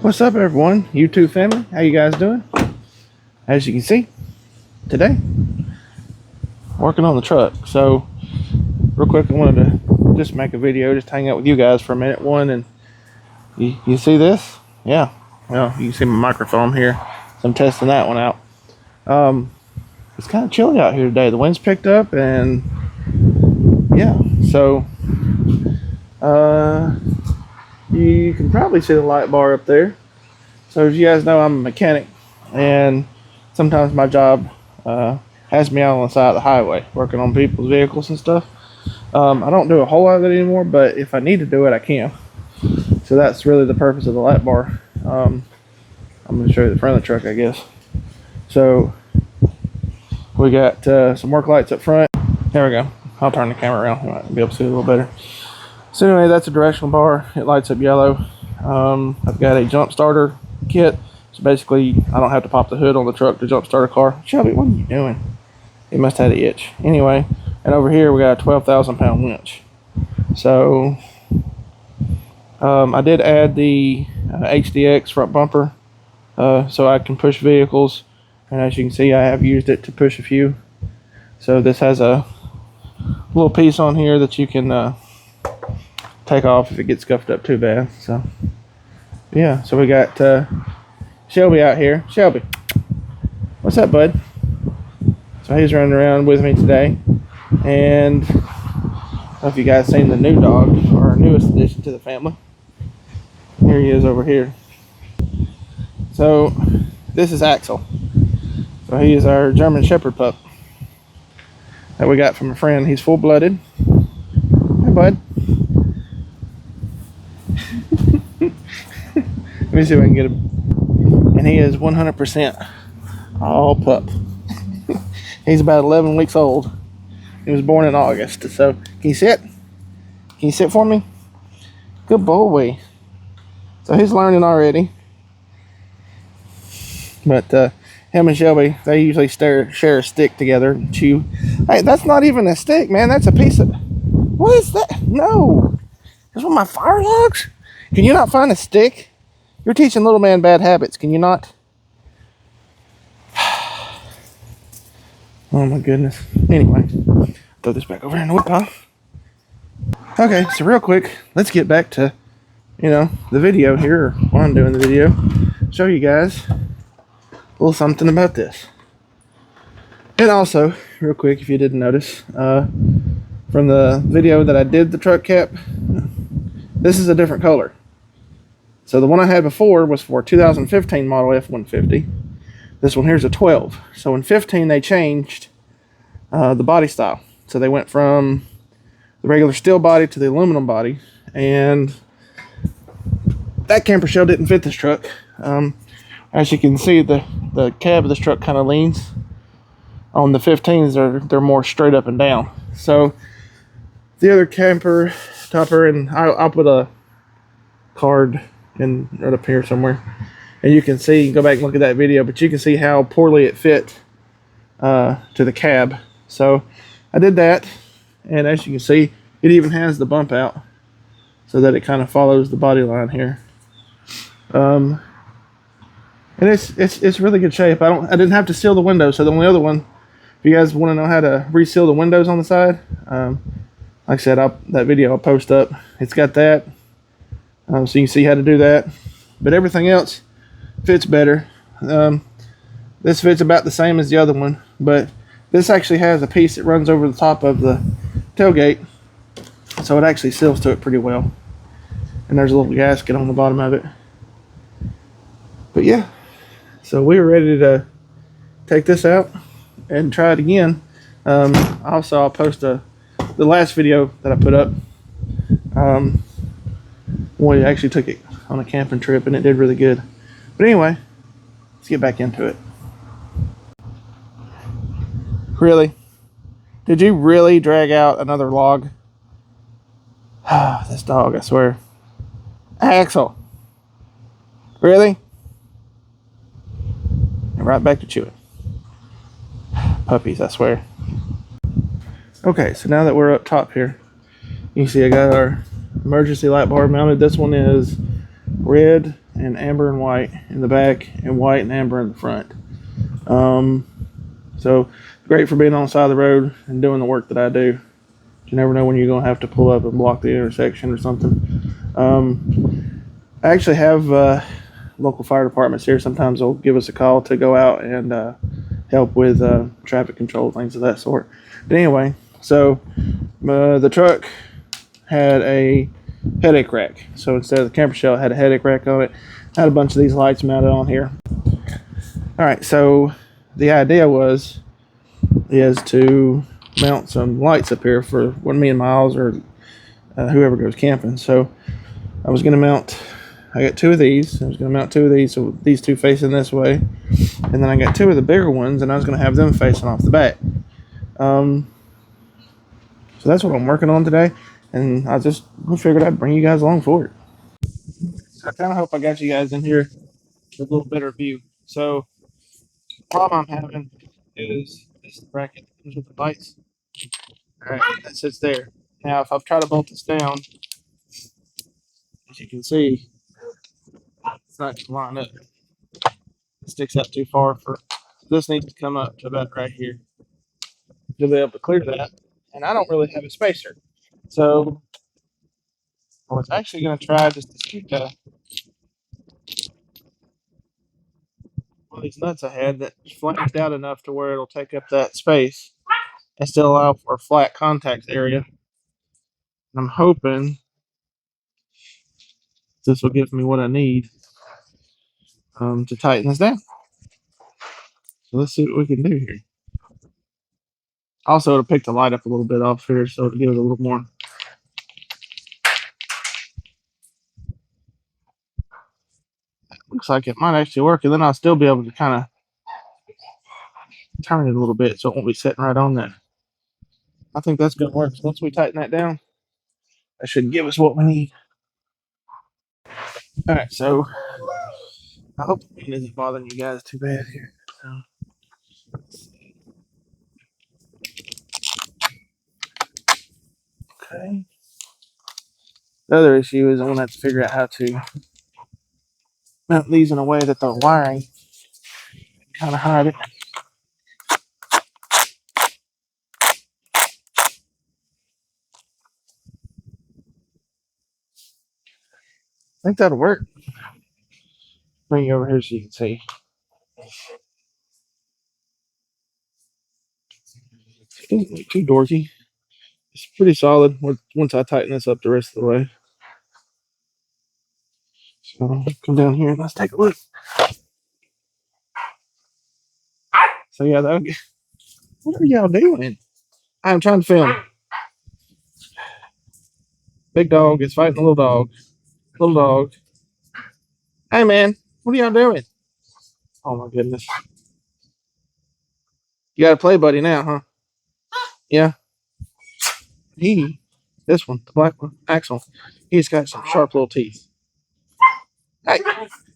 What's up, everyone? YouTube family, how you guys doing? As you can see, today working on the truck. So real quick, I wanted to just make a video, just hang out with you guys for a minute. And you see this? Yeah, well, you can see my microphone here, so I'm testing that one out. It's kind of chilly out here today. The wind's picked up, and yeah, so you can probably see the light bar up there. So as you guys know, I'm a mechanic, and sometimes my job has me out on the side of the highway working on people's vehicles and stuff. I don't do a whole lot of it anymore, but if I need to do it, I can. So that's really the purpose of the light bar. I'm going to show you the front of the truck, I guess. So we got some work lights up front. There we go. I'll turn the camera around. You might be able to see it a little better. So anyway, that's a directional bar. It lights up yellow. I've got a jump starter kit. So basically, I don't have to pop the hood on the truck to jump start a car. Shelby, what are you doing? He must have had an itch. Anyway, and over here we got a 12,000 pound winch. So I did add the HDX front bumper so I can push vehicles. And as you can see, I have used it to push a few. So this has a little piece on here that you can take off if it gets scuffed up too bad. So yeah, so we got Shelby out here. Shelby, what's up, bud? So he's running around with me today, and I don't know if you guys seen the new dog, or our newest addition to the family. Here he is over here. So this is Axel. So he is our German Shepherd pup that we got from a friend. He's full-blooded. Hey, bud. Let me see if I can get him. And he is 100% all pup. He's about 11 weeks old. He was born in August. So, can you sit? Can you sit for me? Good boy. So he's learning already. But him and Shelby, they usually share a stick together and chew. Hey, that's not even a stick, man. That's a piece of... What is that? No. That's one of my fire logs? Can you not find a stick? You're teaching little man bad habits. Can you not? Oh my goodness. Anyway, throw this back over here in the wood pile. Okay, so real quick, let's get back to, the video here, or while I'm doing the video. Show you guys a little something about this. And also, real quick, if you didn't notice, from the video that I did the truck cap, this is a different color. So the one I had before was for 2015 model F-150. This one here is a 12. So in 15 they changed the body style. So they went from the regular steel body to the aluminum body, and that camper shell didn't fit this truck. As you can see, the cab of this truck kind of leans. On the 15s, they're more straight up and down. So the other camper topper, and I'll put a card in right up here somewhere, and you can see, go back and look at that video, but you can see how poorly it fit to the cab. So I did that, and as you can see, it even has the bump out so that it kind of follows the body line here. And it's really good shape. I didn't have to seal the windows. So the only other one, if you guys want to know how to reseal the windows on the side, like I said, that video I'll post up. It's got that. So you can see how to do that. But everything else fits better. This fits about the same as the other one, but this actually has a piece that runs over the top of the tailgate, so it actually seals to it pretty well. And there's a little gasket on the bottom of it. But yeah, so we were ready to take this out and try it again. Also, I'll post the last video that I put up. We actually took it on a camping trip, and it did really good. But anyway, let's get back into it. Really? Did you really drag out another log? This dog, I swear. Axel. Really? And right back to chewing. Puppies, I swear. Okay, so now that we're up top here, you can see I got our emergency light bar mounted. This one is red and amber and white in the back, and white and amber in the front. So great for being on the side of the road and doing the work that I do. You never know when you're going to have to pull up and block the intersection or something. I actually have local fire departments here. Sometimes they'll give us a call to go out and help with traffic control, things of that sort. But anyway, so the truck had a headache rack. So instead of the camper shell, it had a headache rack on it. I had a bunch of these lights mounted on here. All right, so the idea is to mount some lights up here for when me and Miles or whoever goes camping. So I was going to mount, I got two of these. I was going to mount two of these, so these two facing this way. And then I got two of the bigger ones, and I was going to have them facing off the back. So that's what I'm working on today. And I figured I'd bring you guys along for it. So I kind of hope I got you guys in here with a little better view. So the problem I'm having is this bracket that comes with the lights. All right, that sits there. Now, if I try to bolt this down, as you can see, it's not going to line up. It sticks out too far for. This needs to come up to about right here to be able to clear that. And I don't really have a spacer. So I was actually going to try just to shoot one of these nuts I had that flanged out enough to where it'll take up that space and still allow for a flat contact area. And I'm hoping this will give me what I need to tighten this down. So let's see what we can do here. Also, it'll pick the light up a little bit off here, so it'll give it a little more. Looks like it might actually work, and then I'll still be able to kind of turn it a little bit so it won't be sitting right on there. I think that's going to work. So once we tighten that down, that should give us what we need. All right, so I hope the pain isn't bothering you guys too bad here. So, okay. The other issue is I'm going to have to figure out how to mount these in a way that the wiring kind of hide it. I think that'll work. Bring you over here so you can see. Isn't it too dorky? It's pretty solid once I tighten this up the rest of the way. So come down here and let's take a look. So yeah, what are y'all doing? I'm trying to film. Big dog is fighting a little dog. Little dog. Hey man, what are y'all doing? Oh my goodness. You got a play buddy now, huh? Yeah. This one, the black one, Axel, he's got some sharp little teeth. Hey,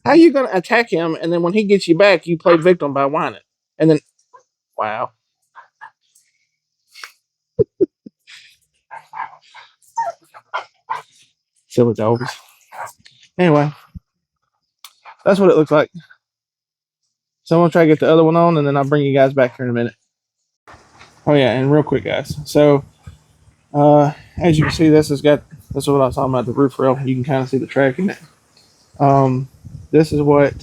how you gonna attack him and then when he gets you back, you play victim by whining? And then, wow. Silly dogs. Anyway, that's what it looks like. So I'm gonna try to get the other one on, and then I'll bring you guys back here in a minute. Oh yeah, and real quick, guys. So, as you can see, this is what I was talking about, the roof rail. You can kind of see the track in it. This is what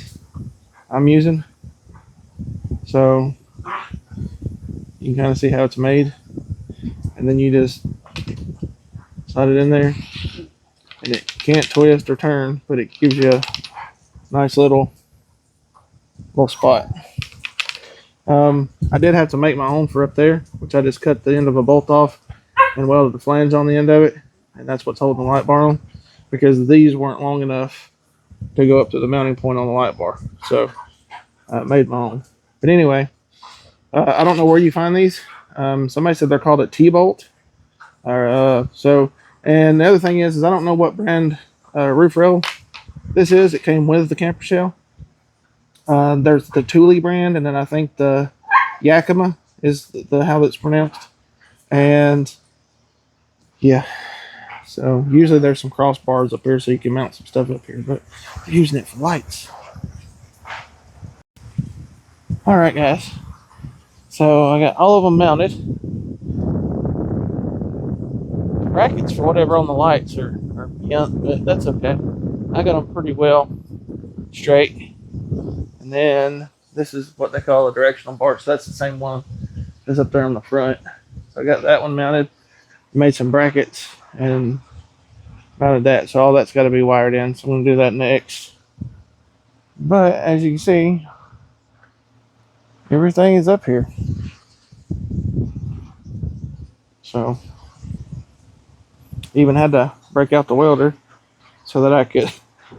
I'm using. So you can kind of see how it's made, and then you just slide it in there, and it can't twist or turn, but it gives you a nice little spot. I did have to make my own for up there, which I just cut the end of a bolt off and welded the flange on the end of it, and that's what's holding the light bar on, because these weren't long enough to go up to the mounting point on the light bar. So I made my own. But anyway, I don't know where you find these. Somebody said they're called a T-bolt. And the other thing is I don't know what brand roof rail this is. It came with the camper shell. There's the Thule brand, and then I think the Yakima is how it's pronounced. And yeah, So usually there's some crossbars up here so you can mount some stuff up here, but I'm using it for lights. All right, guys. So I got all of them mounted. The brackets for whatever on the lights are beyond, but that's okay. I got them pretty well straight. And then this is what they call a directional bar. So that's the same one that's up there on the front. So I got that one mounted, made some brackets, and mounted that. So all that's got to be wired in. So I'm going to do that next. But as you can see, everything is up here. So even had to break out the welder so that I could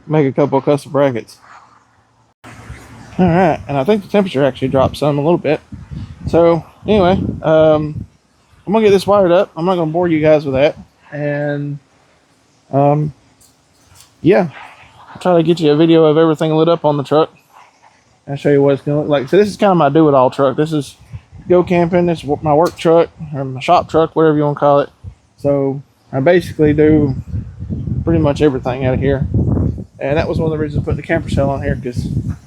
make a couple of custom brackets. All right, and I think the temperature actually dropped some a little bit. So anyway, I'm gonna get this wired up. I'm not gonna bore you guys with that, and yeah, I'll try to get you a video of everything lit up on the truck. I'll show you what it's gonna look like. So this is kind of my do-it-all truck. This is go camping. This is my work truck or my shop truck, whatever you want to call it. So I basically do pretty much everything out of here. And that was one of the reasons I put the camper cell on here, because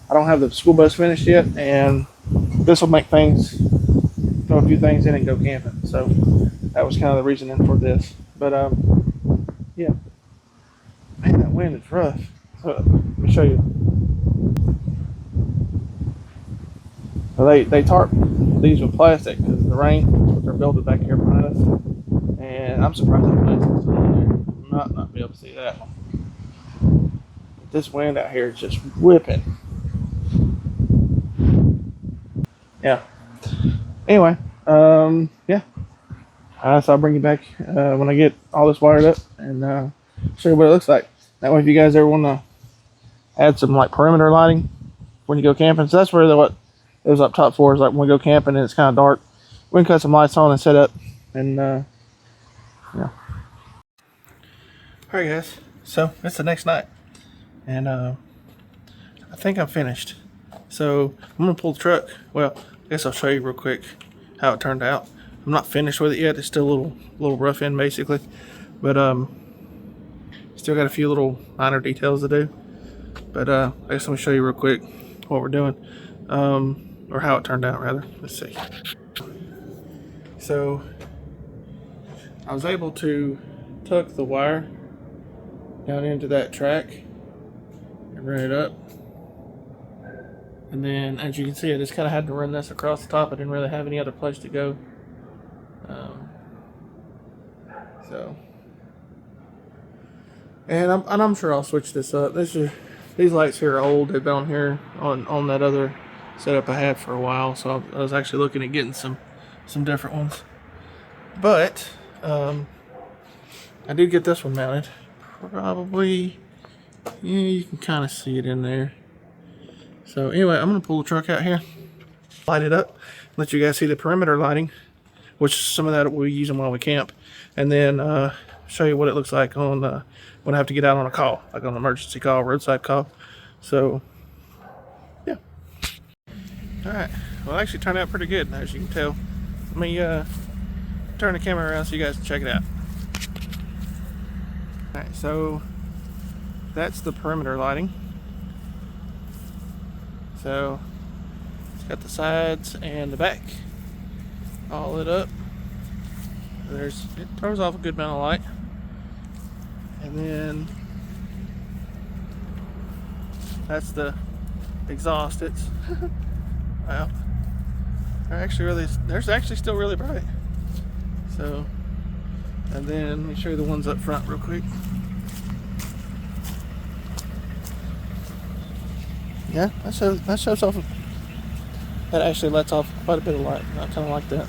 I don't have the school bus finished yet, and this will make things, throw a few things in and go camping. So that was kind of the reasoning for this. But yeah, man, that wind is rough. Let me show you. So they tarp these with plastic because of the rain. They're building back here behind us, and I'm surprised that plastic's still on there. Not be able to see that one. This wind out here is just whipping. Yeah. Anyway, yeah. So I'll bring you back when I get all this wired up and show you what it looks like. That way, if you guys ever want to add some like perimeter lighting when you go camping, so that's where what it was up top for, is like when we go camping and it's kind of dark, we can cut some lights on and set up, and yeah. All right, guys. So it's the next night. And I think I'm finished. So I'm gonna pull the truck. Well, I guess I'll show you real quick how it turned out. I'm not finished with it yet. It's still a little rough in basically, but still got a few little minor details to do. But I guess let me show you real quick what we're doing, or how it turned out rather. Let's see. So I was able to tuck the wire down into that track and run it up, and then as you can see, I just kind of had to run this across the top. I didn't really have any other place to go, so and I'm sure I'll switch this up. These lights here are old. They've been on here on that other setup I had for a while, so I was actually looking at getting some different ones, but I did get this one mounted. Probably, yeah, you can kind of see it in there. So anyway, I'm gonna pull the truck out here, light it up, let you guys see the perimeter lighting, which some of that we'll be using while we camp, and then show you what it looks like on when I have to get out on a call, like on an emergency call, roadside call. So yeah. All right. Well, it actually turned out pretty good, as you can tell. Let me turn the camera around so you guys can check it out. Alright, so that's the perimeter lighting. So it's got the sides and the back all lit up. It throws off a good amount of light. And then that's the exhaust. It's wow. They're actually still really bright. So, and then let me show you the ones up front real quick. Yeah, that shows off. That actually lets off quite a bit of light. I kind of like that.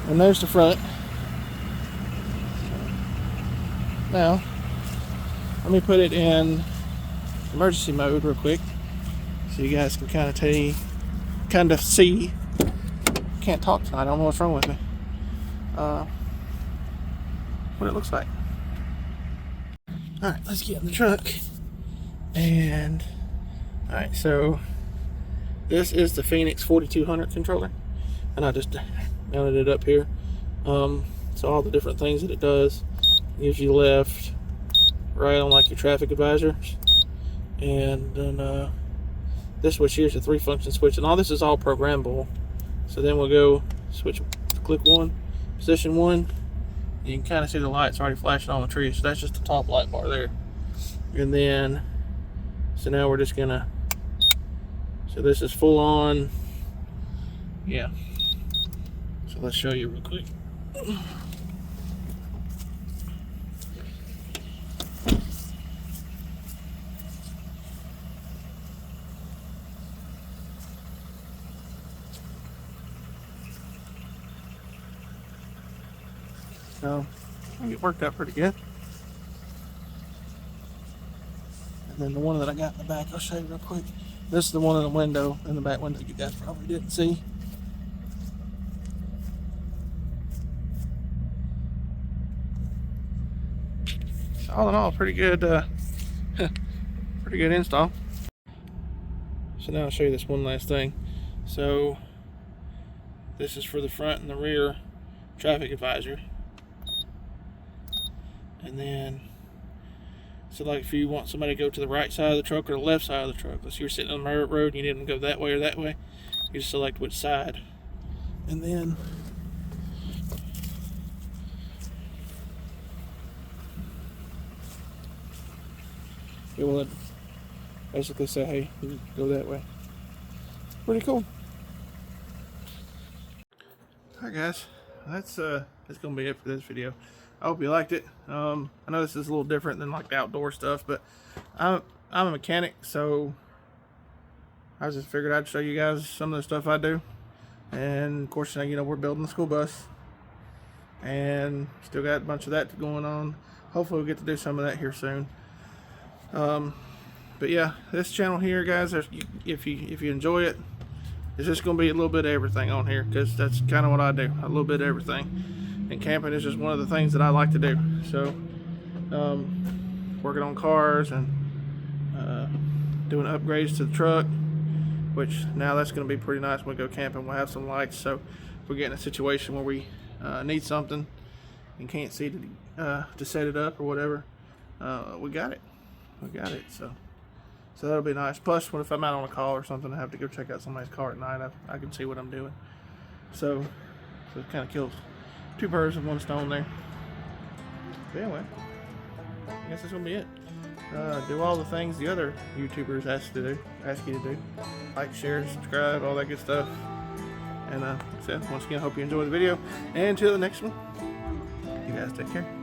And there's the front. Now, let me put it in emergency mode real quick, so you guys can kind of see. Can't talk tonight. I don't know what's wrong with me. What it looks like. Alright, let's get in the truck. And alright, so this is the Phoenix 4200 controller, and I just mounted it up here. So all the different things that it does, gives you left, right on like your traffic advisors. And then this switch here is a 3-function switch, and all this is all programmable. So then we'll go switch, click 1, position 1. You can kind of see the lights already flashing on the tree, so that's just the top light bar there. And then, so now we're just gonna, so this is full on, yeah. So let's show you real quick. So I think it worked out pretty good. And then the one that I got in the back, I'll show you real quick. This is the one in the window, in the back window you guys probably didn't see. So all in all, pretty good pretty good install. So now I'll show you this one last thing. So this is for the front and the rear traffic advisor. And then, so like if you want somebody to go to the right side of the truck or the left side of the truck, let's say you're sitting on the road and you didn't go that way or that way, you just select which side. And then it will basically say, hey, you go that way. Pretty cool. Alright guys, that's gonna be it for this video. I hope you liked it. I know this is a little different than like the outdoor stuff, but I'm a mechanic, so I just figured I'd show you guys some of the stuff I do. And of course, you know, we're building the school bus, and still got a bunch of that going on. Hopefully we'll get to do some of that here soon. But yeah, this channel here, guys, if you enjoy it, it's just going to be a little bit of everything on here, because that's kind of what I do, a little bit of everything. And camping is just one of the things that I like to do. So working on cars and doing upgrades to the truck, which now that's going to be pretty nice when we go camping. We'll have some lights, so if we get in a situation where we need something and can't see to set it up or whatever, we got it. So that'll be nice. Plus, if I'm out on a call or something, I have to go check out somebody's car at night, I can see what I'm doing. So it kind of kills 2 birds with 1 stone there. But anyway, I guess that's gonna be it. Do all the things the other YouTubers ask you to do. Like, share, subscribe, all that good stuff. And like I said, once again, hope you enjoyed the video. And until the next one, you guys take care.